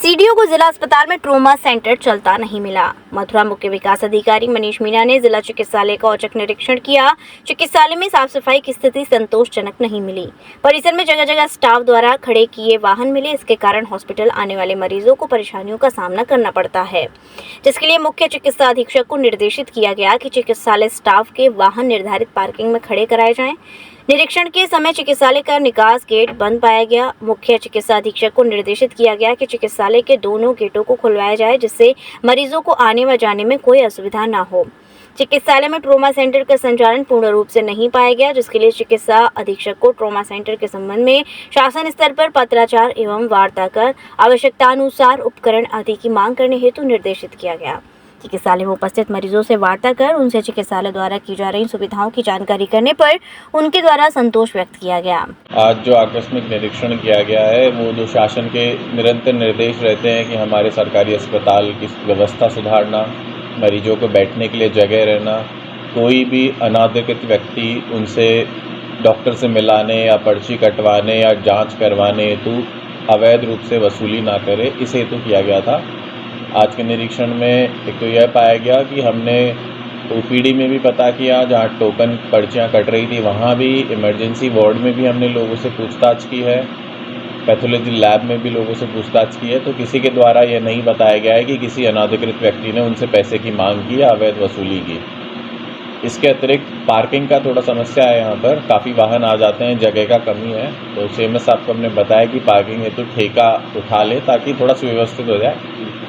CDO को जिला अस्पताल में ट्रोमा सेंटर चलता नहीं मिला। मथुरा मुख्य विकास अधिकारी मनीष मीणा ने जिला चिकित्सालय का औचक निरीक्षण किया। चिकित्सालय में साफ सफाई की स्थिति संतोषजनक नहीं मिली। परिसर में जगह जगह स्टाफ द्वारा खड़े किए वाहन मिले। इसके कारण हॉस्पिटल आने वाले मरीजों को परेशानियों का सामना करना पड़ता है, जिसके लिए मुख्य चिकित्सा अधीक्षक को निर्देशित किया गया कि चिकित्सालय स्टाफ के वाहन निर्धारित पार्किंग में खड़े कराए जाएं। निरीक्षण के समय चिकित्सालय का निकास गेट बंद पाया गया। मुख्य चिकित्सा अधीक्षक को निर्देशित किया गया कि चिकित्सालय के दोनों गेटों को खुलवाया जाए, जिससे मरीजों को आने व जाने में कोई असुविधा न हो। चिकित्सालय में ट्रोमा सेंटर का संचालन पूर्ण रूप से नहीं पाया गया, जिसके लिए चिकित्सा अधीक्षक को ट्रोमा सेंटर के संबंध में शासन स्तर पर पत्राचार एवं वार्ता कर आवश्यकतानुसार उपकरण आदि की मांग करने हेतु निर्देशित किया गया। चिकित्सालय में उपस्थित मरीजों से वार्ता कर उनसे चिकित्सालय द्वारा की जा रही सुविधाओं की जानकारी करने पर उनके द्वारा संतोष व्यक्त किया गया। आज जो आकस्मिक निरीक्षण किया गया है, वो जो शासन के निरंतर निर्देश रहते हैं कि हमारे सरकारी अस्पताल की व्यवस्था सुधारना, मरीजों को बैठने के लिए जगह रहना, कोई भी अनाधिकृत व्यक्ति उनसे डॉक्टर से मिलाने या पर्ची कटवाने या जाँच करवाने हेतु अवैध रूप से वसूली ना करे, इस हेतु किया गया था। आज के निरीक्षण में एक तो यह पाया गया कि हमने ओपीडी में भी पता किया, जहाँ टोकन पर्चियाँ कट रही थी वहाँ भी, इमरजेंसी वार्ड में भी हमने लोगों से पूछताछ की है, पैथोलॉजी लैब में भी लोगों से पूछताछ की है। तो किसी के द्वारा यह नहीं बताया गया है कि किसी अनाधिकृत व्यक्ति ने उनसे पैसे की मांग की या अवैध वसूली की। इसके अतिरिक्त पार्किंग का थोड़ा समस्या है, यहाँ पर काफ़ी वाहन आ जाते हैं, जगह का कमी है। तो सीएमएस साहब को हमने बताया कि पार्किंग हेतु ठेका उठा ले ताकि थोड़ा सुव्यवस्थित हो जाए।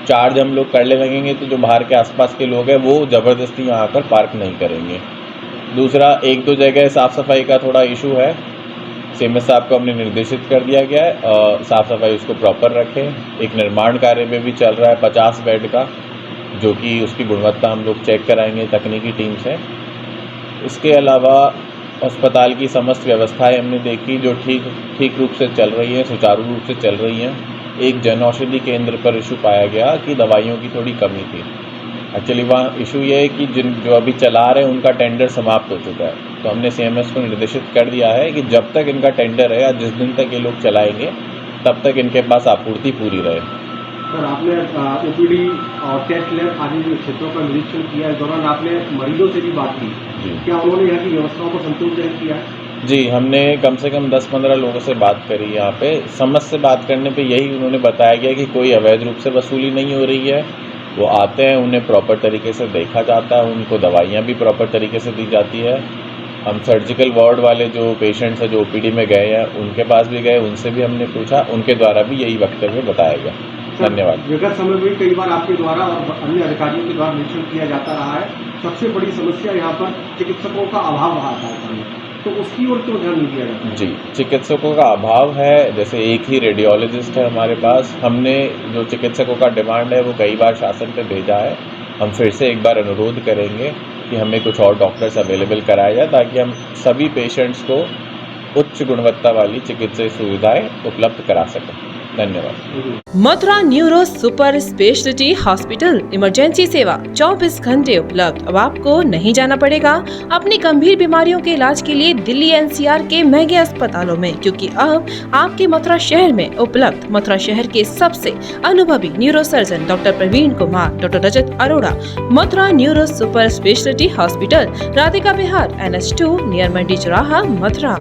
चार्ज हम लोग कर लगेंगे तो जो बाहर के आसपास के लोग हैं वो ज़बरदस्ती यहाँ पर पार्क नहीं करेंगे। दूसरा, एक दो जगह साफ़ सफाई का थोड़ा इशू है, सीएमएस साहब को हमने निर्देशित कर दिया गया है साफ़ सफाई उसको प्रॉपर रखें। एक निर्माण कार्य में भी चल रहा है 50 बेड का, जो कि उसकी गुणवत्ता हम लोग चेक कराएंगे तकनीकी टीम से। इसके अलावा अस्पताल की समस्त व्यवस्थाएं हमने देखी जो ठीक रूप से चल रही हैं, सुचारू रूप से चल रही हैं। एक जन औषधि केंद्र पर इशू पाया गया कि दवाइयों की थोड़ी कमी थी। एक्चुअली वहाँ इशू ये है कि जो अभी चला रहे हैं उनका टेंडर समाप्त हो चुका है। तो हमने सीएमएस को निर्देशित कर दिया है कि जब तक इनका टेंडर है या जिस दिन तक ये लोग चलाएंगे तब तक इनके पास आपूर्ति पूरी रहे। सर, आपने ओपीडी और टेस्ट लैब आदि क्षेत्रों का निरीक्षण किया, इस दौरान आपने मरीजों से भी बात की, क्या उन्होंने यहाँ की व्यवस्थाओं को संतोषजनक किया? जी, हमने कम से कम 10-15 लोगों से बात करी। यहाँ पे समझ से बात करने पे यही उन्होंने बताया गया कि कोई अवैध रूप से वसूली नहीं हो रही है। वो आते हैं, उन्हें प्रॉपर तरीके से देखा जाता है, उनको दवाइयाँ भी प्रॉपर तरीके से दी जाती है। हम सर्जिकल वार्ड वाले जो पेशेंट्स हैं जो ओपीडी में गए हैं उनके पास भी गए, उनसे भी हमने पूछा, उनके द्वारा भी यही वक्तव्य बताया गया। धन्यवाद। विगत समय में कई बार आपके द्वारा और अन्य अधिकारियों के द्वारा निरीक्षण किया जाता रहा है। सबसे बड़ी समस्या यहाँ पर चिकित्सकों का अभाव रहा था, तो उसकी ओर क्यों ध्यान नहीं दिया जाता? जी, चिकित्सकों का अभाव है। जैसे एक ही रेडियोलॉजिस्ट है हमारे पास। हमने जो चिकित्सकों का डिमांड है वो कई बार शासन पे भेजा है। हम फिर से एक बार अनुरोध करेंगे कि हमें कुछ और डॉक्टर्स अवेलेबल कराया जाए ताकि हम सभी पेशेंट्स को उच्च गुणवत्ता वाली चिकित्सा सुविधाएं उपलब्ध करा सकें। धन्यवाद। Mathura neuro super speciality hospital emergency सेवा 24 घंटे उपलब्ध। अब आपको नहीं जाना पड़ेगा अपनी गंभीर बीमारियों के इलाज के लिए दिल्ली एनसीआर के महंगे अस्पतालों में, क्योंकि अब आपके मथुरा शहर में उपलब्ध मथुरा शहर के सबसे अनुभवी neurosurgeon doctor Praveen Kumar, doctor Rajat Arora. Mathura neuro super speciality hospital, Radhika Vihar, NH2 near Mandi Chauraha, Mathura.